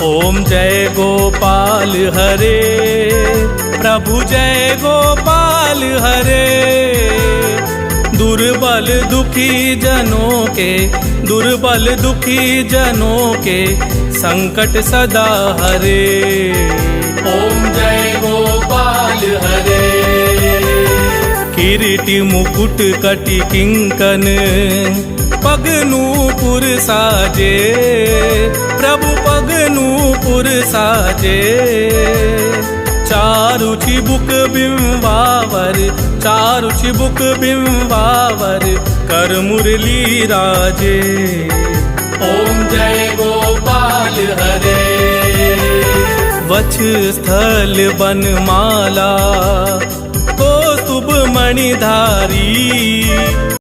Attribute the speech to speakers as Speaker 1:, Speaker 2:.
Speaker 1: ओम जय गोपाल हरे, प्रभु जय गोपाल हरे। दुर्बल दुखी जनों के, दुर्बल दुखी जनों के संकट सदा हरे। ओम जय गोपाल हरे। किरीटी मुकुट कटि किंकन पग नूपुर साजे, प्रभु पग नूपुर साजे। चारु चिबुक बिंबावर, चारु चिबुक बिंबावर कर मुरली राजे। ओम जय गोपाल हरे। वक्ष स्थल बनमाला कौस्तुभ मणिधारी,